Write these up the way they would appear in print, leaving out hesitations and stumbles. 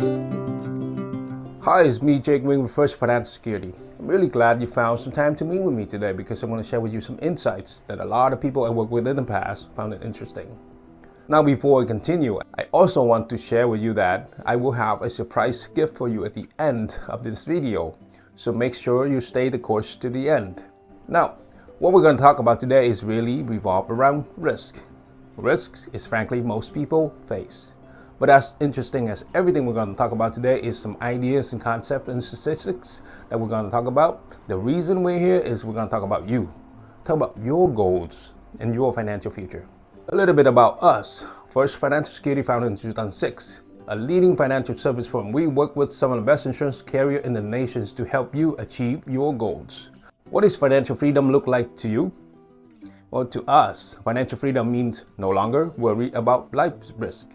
Hi, it's me, Jake Wing with First Financial Security. I'm really glad you found some time to meet with me today because I'm going to share with you some insights that a lot of people I worked with in the past found it interesting. Now, before we continue, I also want to share with you that I will have a surprise gift for you at the end of this video. So make sure you stay the course to the end. Now, what we're going to talk about today is really revolved around risk. Risk is frankly most people face. But as interesting as everything we're going to talk about today is some ideas and concepts and statistics that we're going to talk about. The reason we're here is we're going to talk about you. Talk about your goals and your financial future. A little bit about us. First Financial Security founded in 2006. A leading financial service firm. We work with some of the best insurance carriers in the nations to help you achieve your goals. What does financial freedom look like to you? Well, to us, financial freedom means no longer worry about life risk.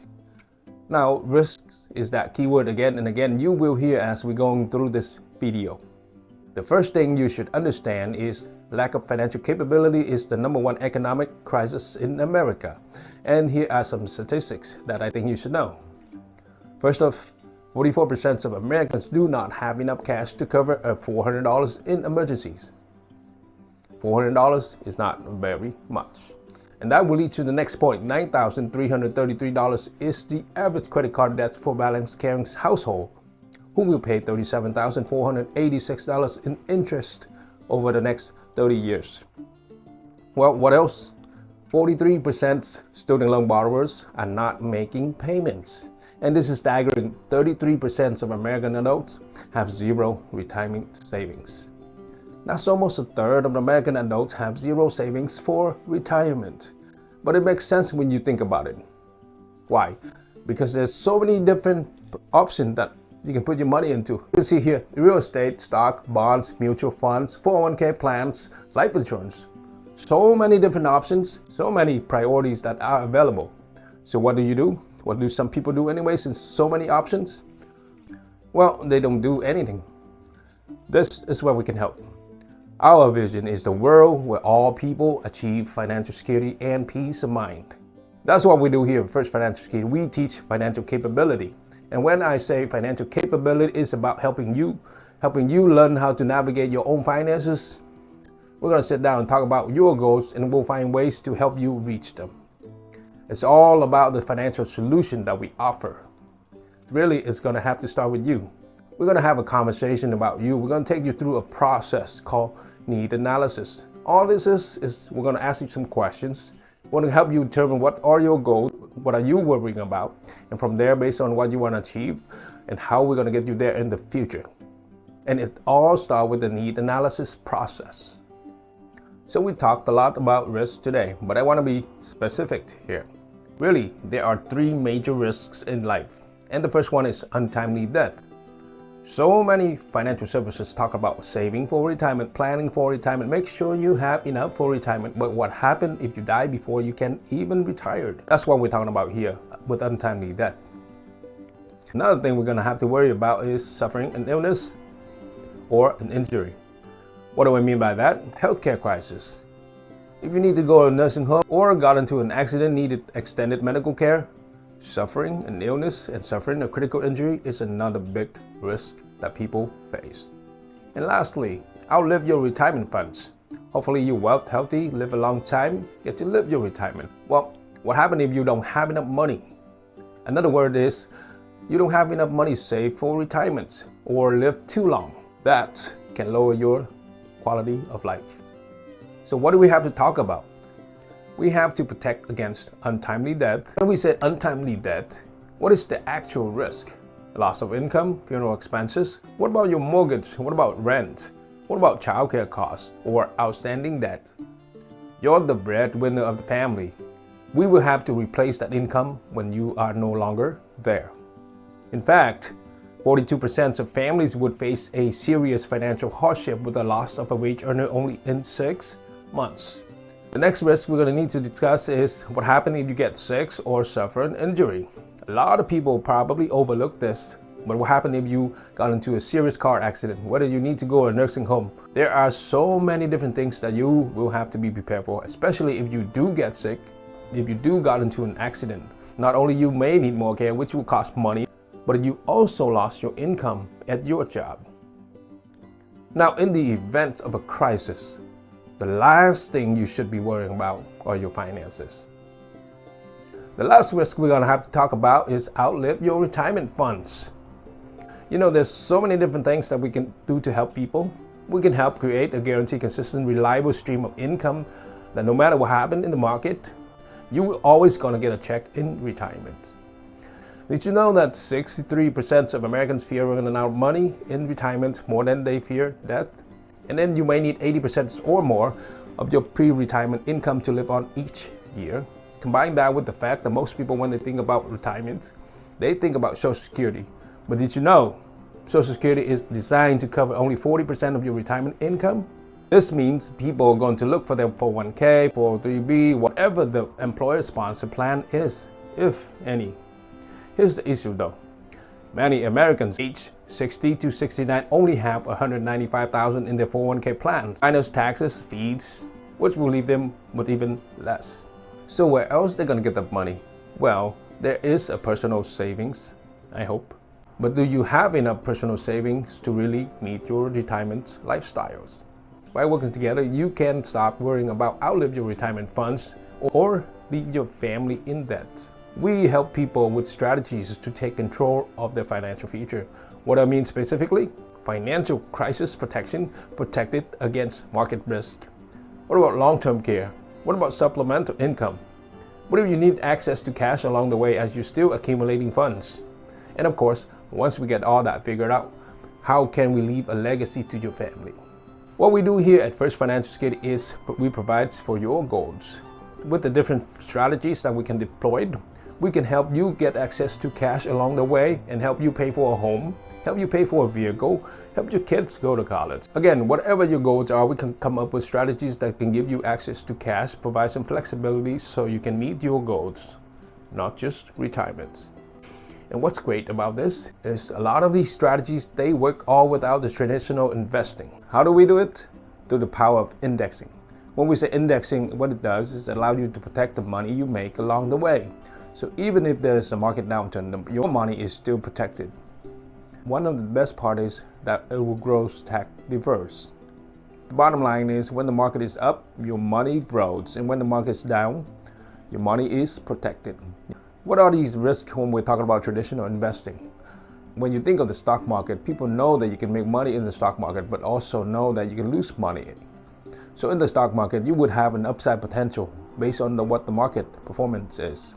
Now, risk is that keyword again and again you will hear as we're going through this video. The first thing you should understand is lack of financial capability is the #1 economic crisis in America. And here are some statistics that I think you should know. First off, 44% of Americans do not have enough cash to cover $400 in emergencies. $400 is not very much. And that will lead to the next point. $9,333 is the average credit card debt for balance carrying household, who will pay $37,486 in interest over the next 30 years. Well, what else? 43% student loan borrowers are not making payments. And this is staggering. 33% of American adults have zero retirement savings. That's almost a third of American adults have zero savings for retirement. But it makes sense when you think about it. Why? Because there's so many different options that you can put your money into. You can see here, real estate, stock, bonds, mutual funds, 401k plans, life insurance. So many different options, so many priorities that are available. So what do? What do some people do anyway since so many options? Well, they don't do anything. This is where we can help. Our vision is the world where all people achieve financial security and peace of mind. That's what we do here at First Financial Security. We teach financial capability. And when I say financial capability, it's about helping you learn how to navigate your own finances. We're going to sit down and talk about your goals, and we'll find ways to help you reach them. It's all about the financial solution that we offer. Really, it's going to have to start with you. We're going to have a conversation about you. We're going to take you through a process called need analysis. All this is we're going to ask you some questions. We're going to help you determine what are your goals, what are you worrying about, and from there, based on what you want to achieve and how we're going to get you there in the future. And it all starts with the need analysis process. So we talked a lot about risk today, but I want to be specific here. Really, there are 3 major risks in life. And the first one is untimely death. So many financial services talk about saving for retirement, planning for retirement, make sure you have enough for retirement. But what happens if you die before you can even retire? That's what we're talking about here with untimely death. Another thing we're going to have to worry about is suffering an illness or an injury. What do I mean by that? Healthcare crisis. If you need to go to a nursing home or got into an accident, needed extended medical care, suffering an illness and suffering a critical injury is another big risk that people face. And lastly, outlive your retirement funds. Hopefully you're wealth healthy, live a long time, get to live your retirement. Well, what happens if you don't have enough money? Another word is you don't have enough money saved for retirement or live too long. That can lower your quality of life. So what do we have to talk about? We have to protect against untimely death. When we say untimely death, what is the actual risk? Loss of income, funeral expenses. What about your mortgage? What about rent? What about childcare costs or outstanding debt? You're the breadwinner of the family. We will have to replace that income when you are no longer there. In fact, 42% of families would face a serious financial hardship with the loss of a wage earner only in 6 months. The next risk we're going to need to discuss is what happens if you get sick or suffer an injury. A lot of people probably overlook this, but what happens if you got into a serious car accident, whether you need to go to a nursing home? There are so many different things that you will have to be prepared for, especially if you do get sick, if you do got into an accident. Not only you may need more care, which will cost money, but you also lost your income at your job. Now, in the event of a crisis, the last thing you should be worrying about are your finances. The last risk we're gonna have to talk about is outlive your retirement funds. You know, there's so many different things that we can do to help people. We can help create a guaranteed, consistent, reliable stream of income that no matter what happens in the market, you're always gonna get a check in retirement. Did you know that 63% of Americans fear running out of money in retirement more than they fear death? And then you may need 80% or more of your pre-retirement income to live on each year. Combine that with the fact that most people, when they think about retirement, they think about Social Security. But did you know Social Security is designed to cover only 40% of your retirement income? This means people are going to look for their 401k, 403b, whatever the employer-sponsored plan is, if any. Here's the issue though. Many Americans aged 60 to 69 only have $195,000 in their 401k plans, minus taxes, fees, which will leave them with even less. So where else are they going to get that money? Well, there is a personal savings, I hope. But do you have enough personal savings to really meet your retirement lifestyles? By working together, you can stop worrying about outlive your retirement funds or leave your family in debt. We help people with strategies to take control of their financial future. What I mean specifically? Financial crisis protection, protected against market risk. What about long-term care? What about supplemental income? What if you need access to cash along the way as you're still accumulating funds? And of course, once we get all that figured out, how can we leave a legacy to your family? What we do here at First Financial Security is we provide for your goals. With the different strategies that we can deploy, we can help you get access to cash along the way and help you pay for a home, help you pay for a vehicle, help your kids go to college. Again, whatever your goals are, we can come up with strategies that can give you access to cash, provide some flexibility so you can meet your goals, not just retirement. And what's great about this is a lot of these strategies, they work all without the traditional investing. How do we do it? Through the power of indexing. When we say indexing, what it does is allow you to protect the money you make along the way. So even if there's a market downturn, your money is still protected. One of the best part is that it will grow tax diverse. The bottom line is when the market is up, your money grows, and when the market is down, your money is protected. What are these risks when we're talking about traditional investing? When you think of the stock market, people know that you can make money in the stock market, but also know that you can lose money. So in the stock market, you would have an upside potential based on what the market performance is.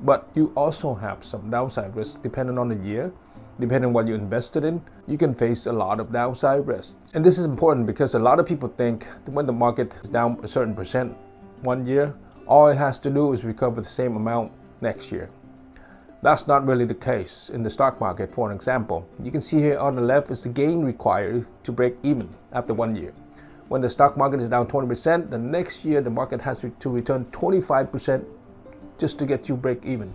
But you also have some downside risk depending on the year, depending on what you invested in. You can face a lot of downside risks. And this is important because a lot of people think that when the market is down a certain percent one year, all it has to do is recover the same amount next year. That's not really the case in the stock market. For an example, you can see here on the left is the gain required to break even after 1 year. When the stock market is down 20%, the next year the market has to return 25% just to get you break even.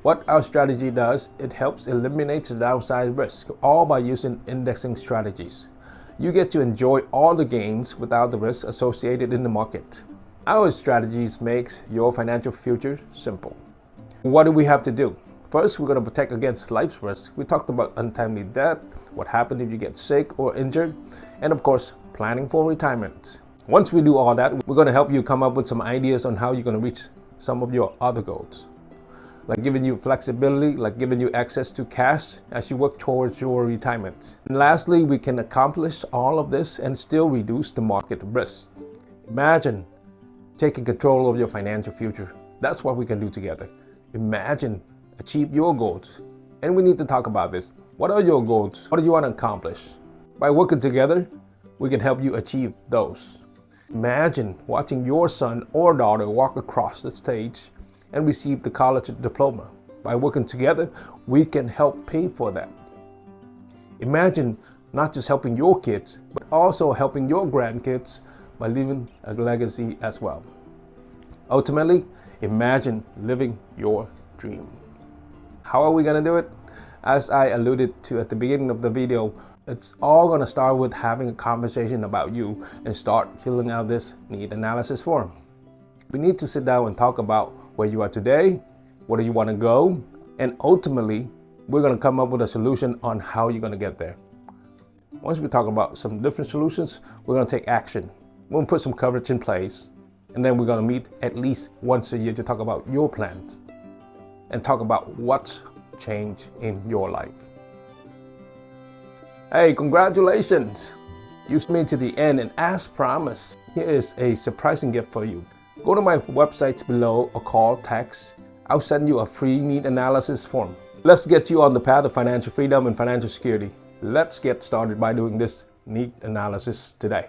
What our strategy does, it helps eliminate the downside risk, all by using indexing strategies. You get to enjoy all the gains without the risk associated in the market. Our strategies makes your financial future simple. What do we have to do? First, we're going to protect against life's risk. We talked about untimely death, what happens if you get sick or injured, and of course, planning for retirement. Once we do all that, we're going to help you come up with some ideas on how you're going to reach some of your other goals, like giving you flexibility, like giving you access to cash as you work towards your retirement. And lastly, we can accomplish all of this and still reduce the market risk. Imagine taking control of your financial future. That's what we can do together. Imagine achieve your goals. And we need to talk about this. What are your goals? What do you want to accomplish? By working together, we can help you achieve those. Imagine watching your son or daughter walk across the stage and receive the college diploma. By working together, we can help pay for that. Imagine not just helping your kids, but also helping your grandkids by leaving a legacy as well. Ultimately, imagine living your dream. How are we going to do it? As I alluded to at the beginning of the video, it's all going to start with having a conversation about you and start filling out this need analysis form. We need to sit down and talk about where you are today, where do you want to go, and ultimately, we're going to come up with a solution on how you're going to get there. Once we talk about some different solutions, we're going to take action. We're going to put some coverage in place, and then we're going to meet at least once a year to talk about your plans and talk about what's changed in your life. Hey, congratulations! You've made it to the end, and as promised, here is a surprising gift for you. Go to my website below or call, text. I'll send you a free need analysis form. Let's get you on the path of financial freedom and financial security. Let's get started by doing this need analysis today.